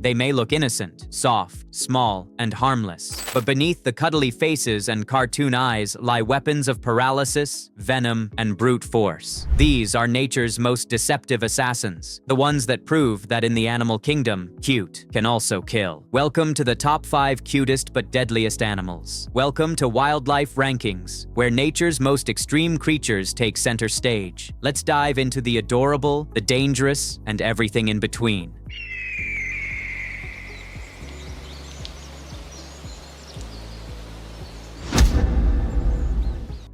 They may look innocent, soft, small, and harmless, but beneath the cuddly faces and cartoon eyes lie weapons of paralysis, venom, and brute force. These are nature's most deceptive assassins, the ones that prove that in the animal kingdom, cute can also kill. Welcome to the top 5 cutest but deadliest animals. Welcome to Wildlife Rankings, where nature's most extreme creatures take center stage. Let's dive into the adorable, the dangerous, and everything in between.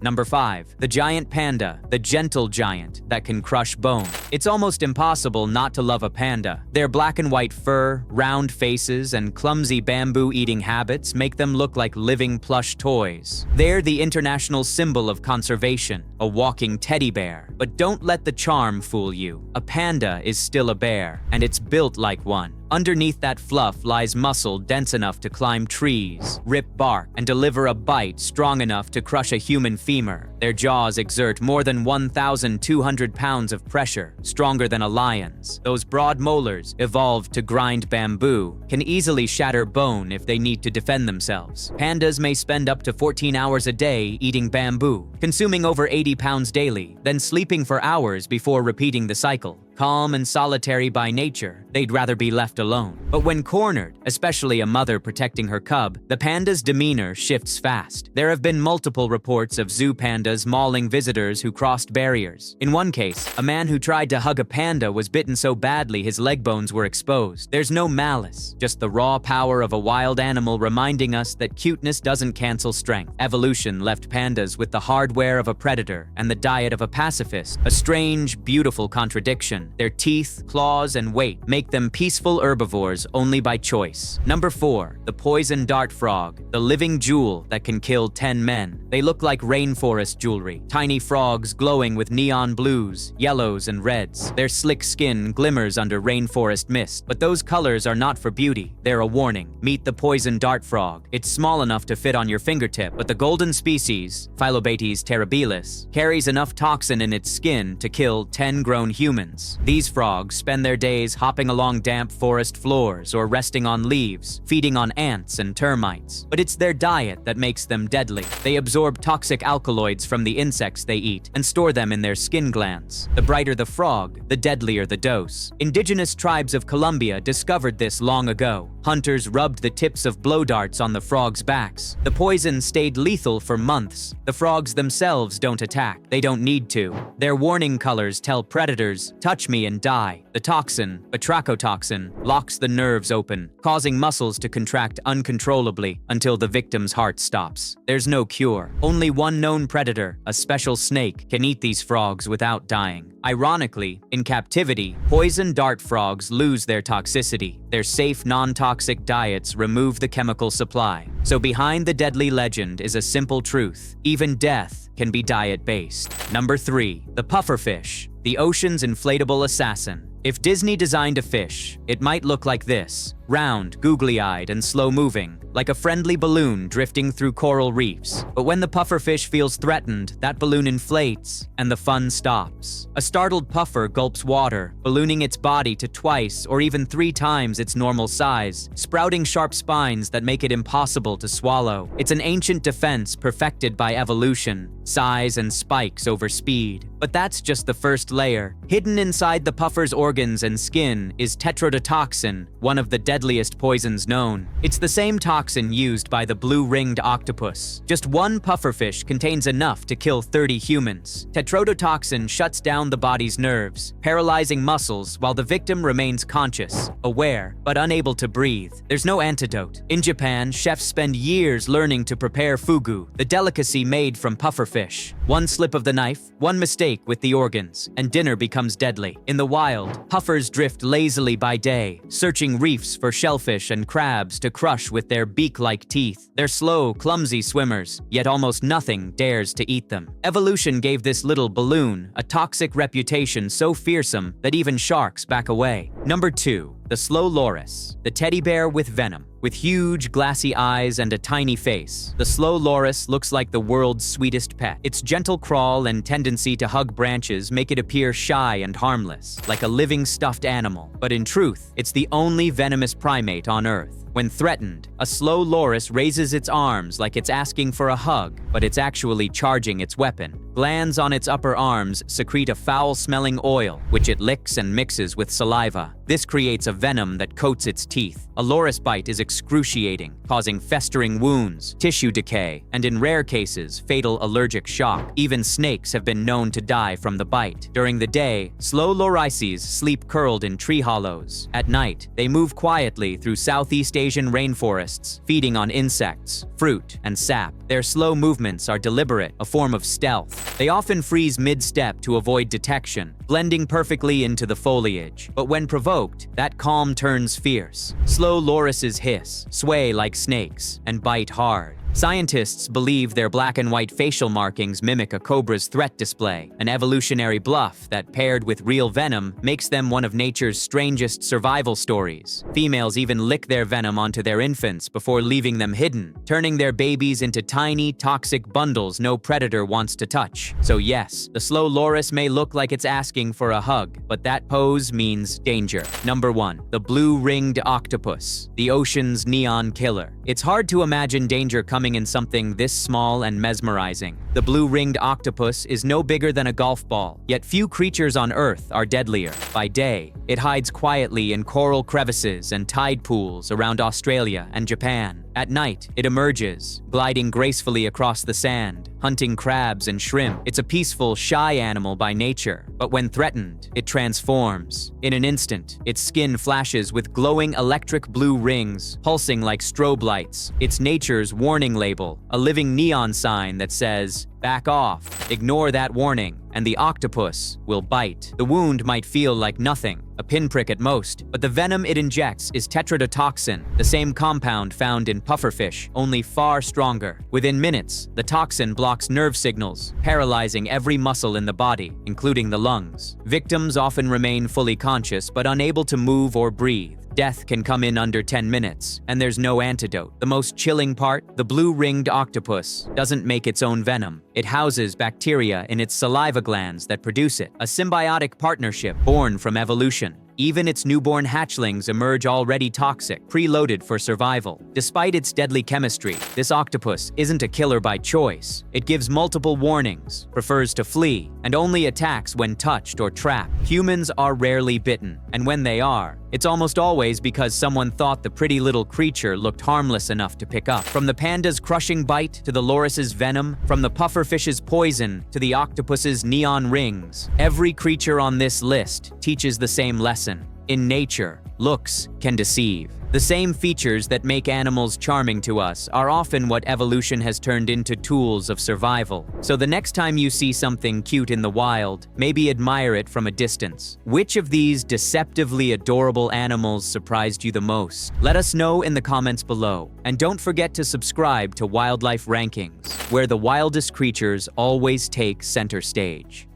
Number 5. The giant panda, the gentle giant that can crush bone. It's almost impossible not to love a panda. Their black and white fur, round faces, and clumsy bamboo-eating habits make them look like living plush toys. They're the international symbol of conservation, a walking teddy bear. But don't let the charm fool you. A panda is still a bear, and it's built like one. Underneath that fluff lies muscle dense enough to climb trees, rip bark, and deliver a bite strong enough to crush a human femur. Their jaws exert more than 1,200 pounds of pressure, stronger than a lion's. Those broad molars, evolved to grind bamboo, can easily shatter bone if they need to defend themselves. Pandas may spend up to 14 hours a day eating bamboo, consuming over 80 pounds daily, then sleeping for hours before repeating the cycle. Calm and solitary by nature, they'd rather be left alone. But when cornered, especially a mother protecting her cub, the panda's demeanor shifts fast. There have been multiple reports of zoo pandas mauling visitors who crossed barriers. In one case, a man who tried to hug a panda was bitten so badly his leg bones were exposed. There's no malice, just the raw power of a wild animal reminding us that cuteness doesn't cancel strength. Evolution left pandas with the hardware of a predator and the diet of a pacifist, a strange, beautiful contradiction. Their teeth, claws, and weight make them peaceful herbivores only by choice. Number 4. The poison dart frog, the living jewel that can kill 10 men. They look like rainforest jewelry, tiny frogs glowing with neon blues, yellows, and reds. Their slick skin glimmers under rainforest mist, but those colors are not for beauty. They're a warning. Meet the poison dart frog. It's small enough to fit on your fingertip, but the golden species, Phyllobates terribilis, carries enough toxin in its skin to kill 10 grown humans. These frogs spend their days hopping along damp forest floors or resting on leaves, feeding on ants and termites. But it's their diet that makes them deadly. They absorb toxic alkaloids from the insects they eat and store them in their skin glands. The brighter the frog, the deadlier the dose. Indigenous tribes of Colombia discovered this long ago. Hunters rubbed the tips of blow darts on the frogs' backs. The poison stayed lethal for months. The frogs themselves don't attack. They don't need to. Their warning colors tell predators, "Touch me and die." The toxin, batrachotoxin, locks the nerves open, causing muscles to contract uncontrollably until the victim's heart stops. There's no cure. Only one known predator, a special snake, can eat these frogs without dying. Ironically, in captivity, poison dart frogs lose their toxicity. Their safe, non-toxic diets remove the chemical supply. So behind the deadly legend is a simple truth. Even death can be diet-based. Number 3. The pufferfish, the ocean's inflatable assassin. If Disney designed a fish, it might look like this. Round, googly-eyed, and slow-moving, like a friendly balloon drifting through coral reefs. But when the pufferfish feels threatened, that balloon inflates, and the fun stops. A startled puffer gulps water, ballooning its body to twice or even 3 times its normal size, sprouting sharp spines that make it impossible to swallow. It's an ancient defense perfected by evolution, size and spikes over speed. But that's just the first layer. Hidden inside the puffer's organs and skin is tetrodotoxin, one of the deadliest poisons known. It's the same toxin used by the blue-ringed octopus. Just one pufferfish contains enough to kill 30 humans. Tetrodotoxin shuts down the body's nerves, paralyzing muscles while the victim remains conscious, aware, but unable to breathe. There's no antidote. In Japan, chefs spend years learning to prepare fugu, the delicacy made from pufferfish. One slip of the knife, one mistake with the organs, and dinner becomes deadly. In the wild, puffers drift lazily by day, searching reefs for shellfish and crabs to crush with their beak-like teeth. They're slow, clumsy swimmers, yet almost nothing dares to eat them. Evolution gave this little balloon a toxic reputation so fearsome that even sharks back away. Number 2. The slow loris, the teddy bear with venom. With huge, glassy eyes and a tiny face, the slow loris looks like the world's sweetest pet. Its gentle crawl and tendency to hug branches make it appear shy and harmless, like a living stuffed animal. But in truth, it's the only venomous primate on Earth. When threatened, a slow loris raises its arms like it's asking for a hug, but it's actually charging its weapon. Glands on its upper arms secrete a foul-smelling oil, which it licks and mixes with saliva. This creates a venom that coats its teeth. A loris bite is excruciating, causing festering wounds, tissue decay, and in rare cases, fatal allergic shock. Even snakes have been known to die from the bite. During the day, slow lorises sleep curled in tree hollows. At night, they move quietly through Southeast Asian rainforests, feeding on insects, fruit, and sap. Their slow movements are deliberate, a form of stealth. They often freeze mid-step to avoid detection, blending perfectly into the foliage. But when provoked, that calm turns fierce. Slow lorises hiss, sway like snakes, and bite hard. Scientists believe their black and white facial markings mimic a cobra's threat display, an evolutionary bluff that, paired with real venom, makes them one of nature's strangest survival stories. Females even lick their venom onto their infants before leaving them hidden, turning their babies into tiny, toxic bundles no predator wants to touch. So yes, the slow loris may look like it's asking for a hug, but that pose means danger. Number 1. The blue-ringed octopus, the ocean's neon killer. It's hard to imagine danger coming in something this small and mesmerizing. The blue-ringed octopus is no bigger than a golf ball, yet few creatures on Earth are deadlier. By day, it hides quietly in coral crevices and tide pools around Australia and Japan. At night, it emerges, gliding gracefully across the sand, hunting crabs and shrimp. It's a peaceful, shy animal by nature, but when threatened, it transforms. In an instant, its skin flashes with glowing electric blue rings, pulsing like strobe lights. It's nature's warning label, a living neon sign that says, "Back off, ignore that warning," and the octopus will bite. The wound might feel like nothing, a pinprick at most, but the venom it injects is tetrodotoxin, the same compound found in pufferfish, only far stronger. Within minutes, the toxin blocks nerve signals, paralyzing every muscle in the body, including the lungs. Victims often remain fully conscious but unable to move or breathe. Death can come in under 10 minutes, and there's no antidote. The most chilling part, the blue-ringed octopus doesn't make its own venom. It houses bacteria in its saliva glands that produce it, a symbiotic partnership born from evolution. Even its newborn hatchlings emerge already toxic, preloaded for survival. Despite its deadly chemistry, this octopus isn't a killer by choice. It gives multiple warnings, prefers to flee, and only attacks when touched or trapped. Humans are rarely bitten, and when they are, it's almost always because someone thought the pretty little creature looked harmless enough to pick up. From the panda's crushing bite to the loris's venom, from the pufferfish's poison to the octopus's neon rings, every creature on this list teaches the same lesson. In nature, looks can deceive. The same features that make animals charming to us are often what evolution has turned into tools of survival. So the next time you see something cute in the wild, maybe admire it from a distance. Which of these deceptively adorable animals surprised you the most? Let us know in the comments below. And don't forget to subscribe to Wildlife Rankings, where the wildest creatures always take center stage.